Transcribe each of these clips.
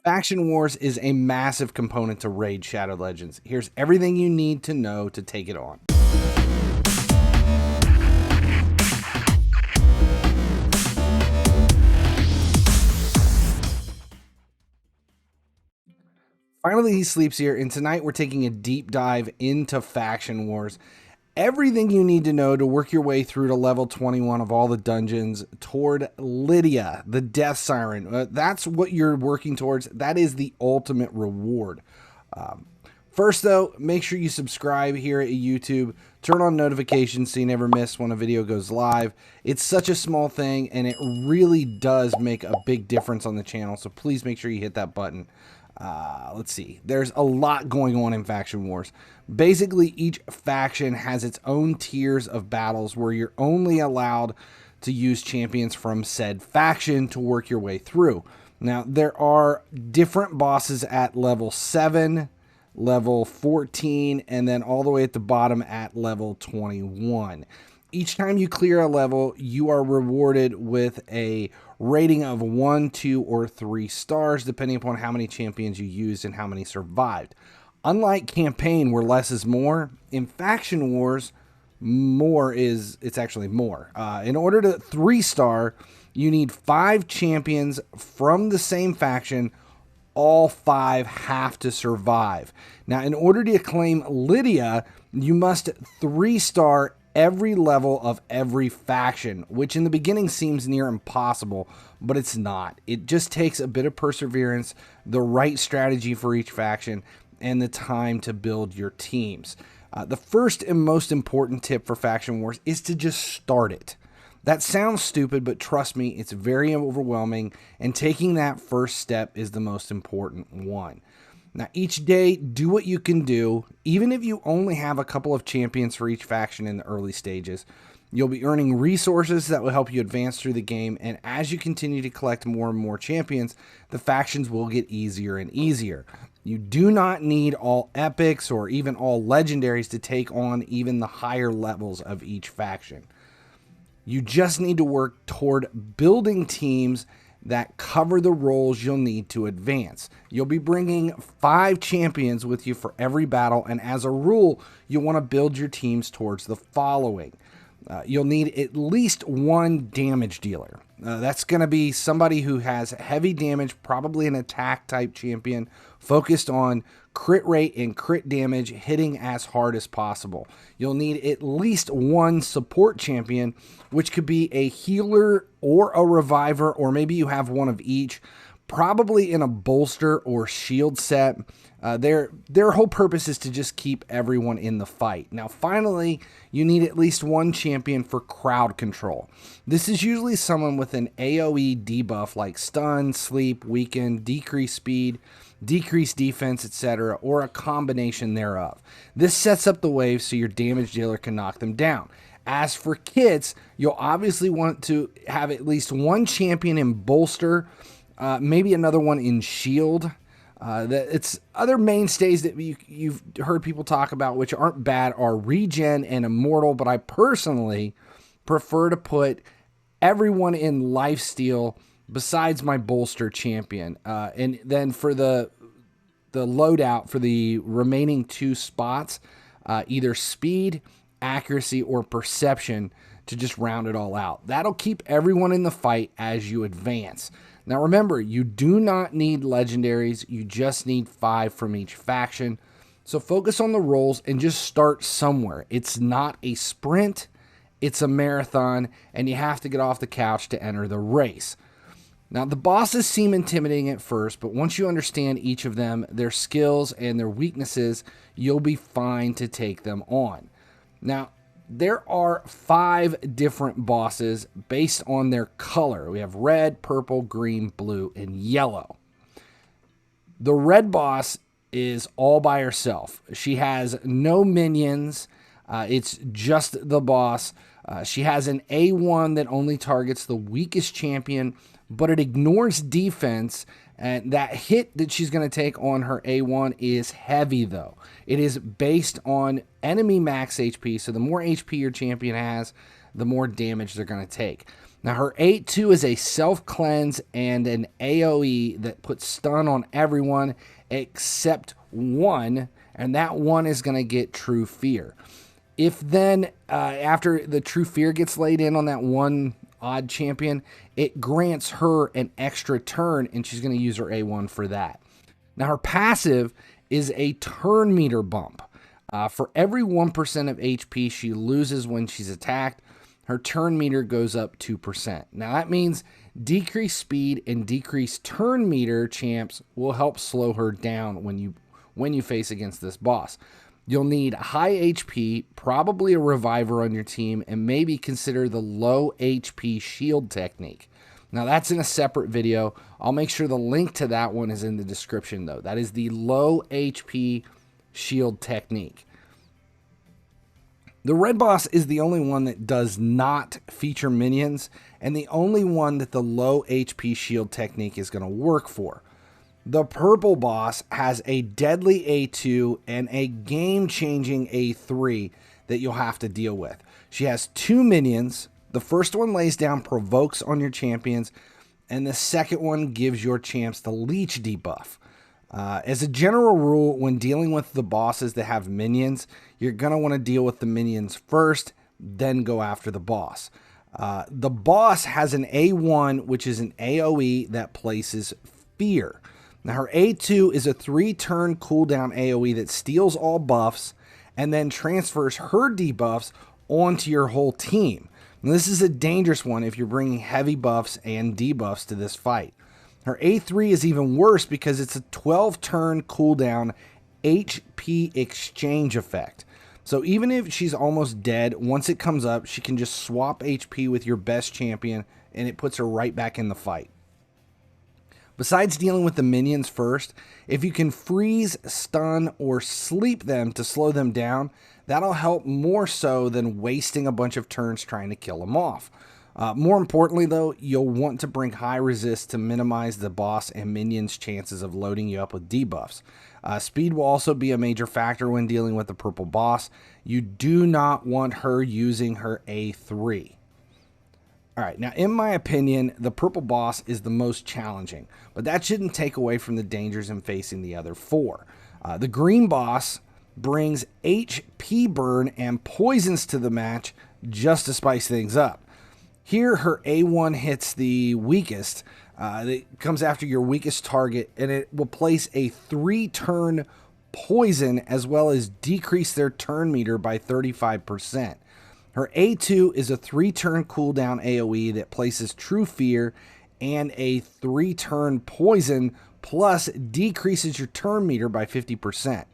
Faction Wars is a massive component to Raid Shadow Legends. Here's everything you need to know to take it on. Finally, he sleeps here, and tonight we're taking a deep dive into Faction Wars. Everything you need to know to work your way through to level 21 of all the dungeons toward Lydia, the Death Siren. That's what you're working towards. That is the ultimate reward. First, though, make sure you subscribe here at YouTube. Turn on notifications so you never miss when a video goes live. It's such a small thing, and it really does make a big difference on the channel, so please make sure you hit that button. Let's see. There's a lot going on in Faction Wars. Basically, each faction has its own tiers of battles where you're only allowed to use champions from said faction to work your way through. Now, there are different bosses at level 7, level 14, and then all the way at the bottom at level 21. Each time you clear a level, you are rewarded with a rating of 1, 2, or 3 stars, depending upon how many champions you used and how many survived. Unlike campaign, where less is more, in Faction Wars, it's actually more. In order to 3-star, you need 5 champions from the same faction. All 5 have to survive. Now, in order to claim Lydia, you must 3-star every level of every faction, which in the beginning seems near impossible, but it's not. It just takes a bit of perseverance, the right strategy for each faction, and the time to build your teams. The first and most important tip for Faction Wars is to just start it. That sounds stupid, but trust me, it's very overwhelming, and taking that first step is the most important one. Now, each day, do what you can do. Even if you only have a couple of champions for each faction in the early stages, you'll be earning resources that will help you advance through the game, and as you continue to collect more and more champions, the factions will get easier and easier. You do not need all epics or even all legendaries to take on even the higher levels of each faction. You just need to work toward building teams that cover the roles you'll need to advance. You'll be bringing 5 champions with you for every battle, and as a rule, you'll want to build your teams towards the following. You'll need at least 1 damage dealer. That's going to be somebody who has heavy damage, probably an attack type champion, focused on crit rate and crit damage, hitting as hard as possible. You'll need at least 1 support champion, which could be a healer or a reviver, or maybe you have one of each, probably in a bolster or shield set. Their whole purpose is to just keep everyone in the fight. Now, finally, you need at least 1 champion for crowd control. This is usually someone with an AoE debuff like stun, sleep, weaken, decrease speed, decrease defense, etc., or a combination thereof. This sets up the wave so your damage dealer can knock them down. As for kits, you'll obviously want to have at least 1 champion in bolster, maybe another one in shield. It's other mainstays that you've heard people talk about, which aren't bad, are regen and immortal, but I personally prefer to put everyone in lifesteal besides my bolster champion. And then for the loadout for the remaining 2 spots, either speed, accuracy, or perception to just round it all out. That'll keep everyone in the fight as you advance. Now remember, you do not need legendaries, you just need 5 from each faction. So focus on the roles and just start somewhere. It's not a sprint, it's a marathon, and you have to get off the couch to enter the race. Now the bosses seem intimidating at first, but once you understand each of them, their skills and their weaknesses, you'll be fine to take them on. Now, there are 5 different bosses based on their color. We have red, purple, green, blue, and yellow. The red boss is all by herself. She has no minions. It's just the boss. She has an A1 that only targets the weakest champion, but it ignores defense, and that hit that she's going to take on her A1 is heavy, though. It is based on enemy max HP, so the more HP your champion has, the more damage they're going to take. Now her 8-2 is a self-cleanse and an AoE that puts stun on everyone except one, and that one is going to get True Fear. If then, after the True Fear gets laid in on that one odd champion, it grants her an extra turn, and she's going to use her A1 for that. Now her passive is a turn meter bump. For every 1% of HP she loses when she's attacked, her turn meter goes up 2%. Now that means decreased speed and decreased turn meter champs will help slow her down when you face against this boss. You'll need high HP, probably a reviver on your team, and maybe consider the low HP shield technique. Now that's in a separate video. I'll make sure the link to that one is in the description though. That is the low HP shield technique. The red boss is the only one that does not feature minions, and the only one that the low HP shield technique is going to work for. The purple boss has a deadly A2 and a game-changing A3 that you'll have to deal with. She has 2 minions. The first one lays down provokes on your champions, and the second one gives your champs the leech debuff. As a general rule, when dealing with the bosses that have minions, you're going to want to deal with the minions first, then go after the boss. The boss has an A1, which is an AoE that places fear. Now her A2 is a 3-turn cooldown AoE that steals all buffs and then transfers her debuffs onto your whole team. Now this is a dangerous one if you're bringing heavy buffs and debuffs to this fight. Her A3 is even worse because it's a 12-turn cooldown HP exchange effect. So even if she's almost dead, once it comes up, she can just swap HP with your best champion and it puts her right back in the fight. Besides dealing with the minions first, if you can freeze, stun, or sleep them to slow them down, that'll help more so than wasting a bunch of turns trying to kill them off. More importantly though, you'll want to bring high resist to minimize the boss and minions' chances of loading you up with debuffs. Speed will also be a major factor when dealing with the purple boss. You do not want her using her A3. Alright, now in my opinion, the purple boss is the most challenging, but that shouldn't take away from the dangers in facing the other 4. The green boss brings HP burn and poisons to the match just to spice things up. Here, her A1 hits the weakest. It comes after your weakest target, and it will place a 3-turn poison as well as decrease their turn meter by 35%. Her A2 is a 3-turn cooldown AoE that places True Fear and a 3-turn poison plus decreases your turn meter by 50%.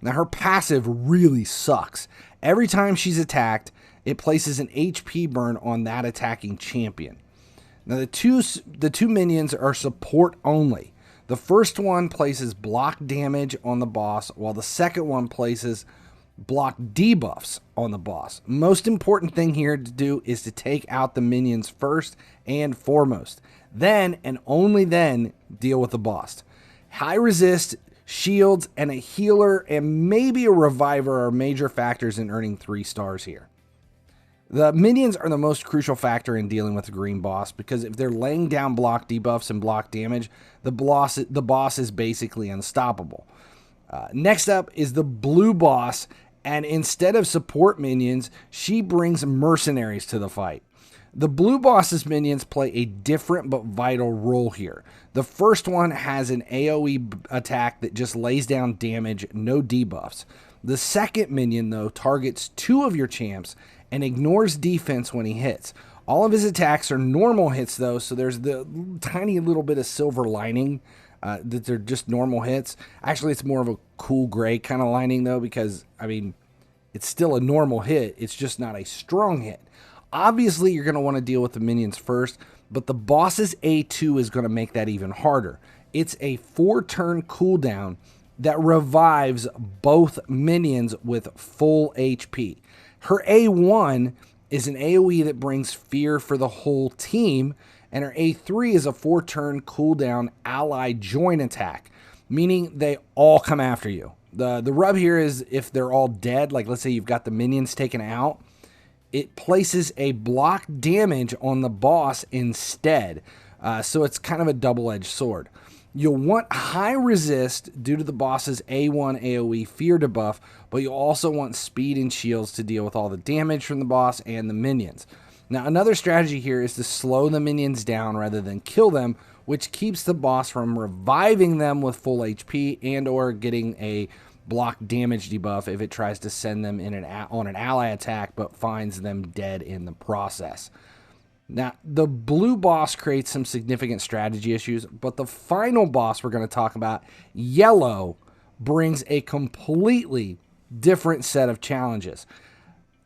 Now her passive really sucks. Every time she's attacked, it places an HP burn on that attacking champion. Now the two minions are support only. The first one places block damage on the boss, while the second one places block debuffs on the boss. Most important thing here to do is to take out the minions first and foremost. Then, and only then, deal with the boss. High resist, shields, and a healer, and maybe a reviver are major factors in earning 3 stars here. The minions are the most crucial factor in dealing with the green boss, because if they're laying down block debuffs and block damage, the boss is basically unstoppable. Next up is the blue boss, and instead of support minions, she brings mercenaries to the fight. The blue boss's minions play a different but vital role here. The first one has an AoE attack that just lays down damage, no debuffs. The second minion, though, targets 2 of your champs and ignores defense when he hits. All of his attacks are normal hits, though, so there's the tiny little bit of silver lining that they're just normal hits. Actually, it's more of a cool gray kind of lining, though, because, I mean, it's still a normal hit. It's just not a strong hit. Obviously, you're going to want to deal with the minions first, but the boss's A2 is going to make that even harder. It's a 4-turn cooldown that revives both minions with full HP. Her A1 is an AoE that brings fear for the whole team, and her A3 is a 4-turn cooldown ally join attack, meaning they all come after you. The rub here is if they're all dead, like let's say you've got the minions taken out, it places a block damage on the boss instead. So it's kind of a double-edged sword. You'll want high resist due to the boss's A1 AoE fear debuff, but you'll also want speed and shields to deal with all the damage from the boss and the minions. Now, another strategy here is to slow the minions down rather than kill them, which keeps the boss from reviving them with full HP and or getting a block damage debuff if it tries to send them in on an ally attack but finds them dead in the process. Now, the blue boss creates some significant strategy issues, but the final boss we're going to talk about, yellow, brings a completely different set of challenges.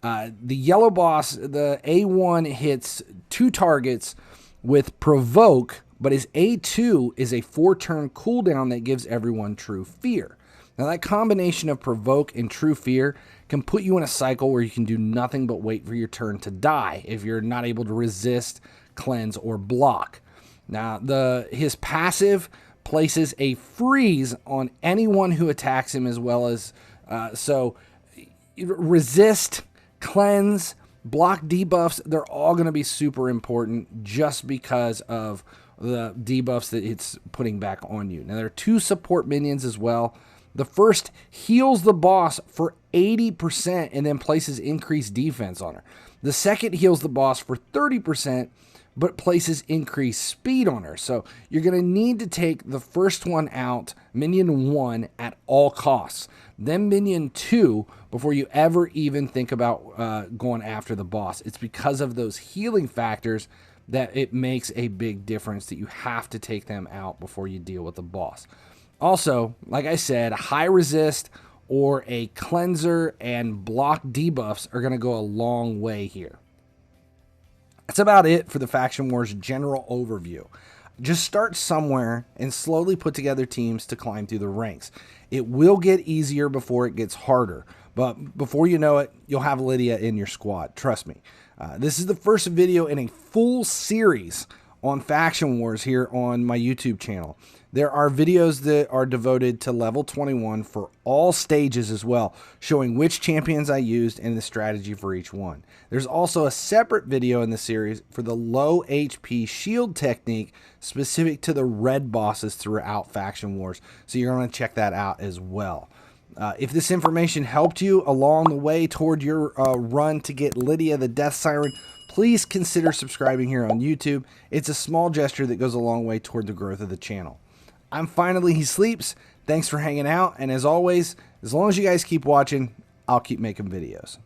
The yellow boss, the A1 hits 2 targets with provoke, but his A2 is a 4-turn cooldown that gives everyone true fear. Now, that combination of provoke and true fear can put you in a cycle where you can do nothing but wait for your turn to die if you're not able to resist, cleanse, or block. Now, his passive places a freeze on anyone who attacks him, as well as so resist, cleanse, block debuffs, they're all going to be super important just because of the debuffs that it's putting back on you. Now, there are 2 support minions as well. The first heals the boss for 80% and then places increased defense on her. The second heals the boss for 30% but places increased speed on her. So you're going to need to take the first one out, minion 1, at all costs. Then minion 2 before you ever even think about going after the boss. It's because of those healing factors that it makes a big difference that you have to take them out before you deal with the boss. Also, like I said, high resist or a cleanser and block debuffs are going to go a long way here. That's about it for the Faction Wars general overview. Just start somewhere and slowly put together teams to climb through the ranks. It will get easier before it gets harder, but before you know it, you'll have Lydia in your squad. Trust me. This is the first video in a full series on Faction Wars here on my YouTube channel. There are videos that are devoted to level 21 for all stages as well, showing which champions I used and the strategy for each one. There's also a separate video in the series for the low HP shield technique specific to the red bosses throughout Faction Wars, so you're going to check that out as well. If this information helped you along the way toward your run to get Lydia the Death Siren, please consider subscribing here on YouTube. It's a small gesture that goes a long way toward the growth of the channel. I'm Finally He Sleeps. Thanks for hanging out. And as always, as long as you guys keep watching, I'll keep making videos.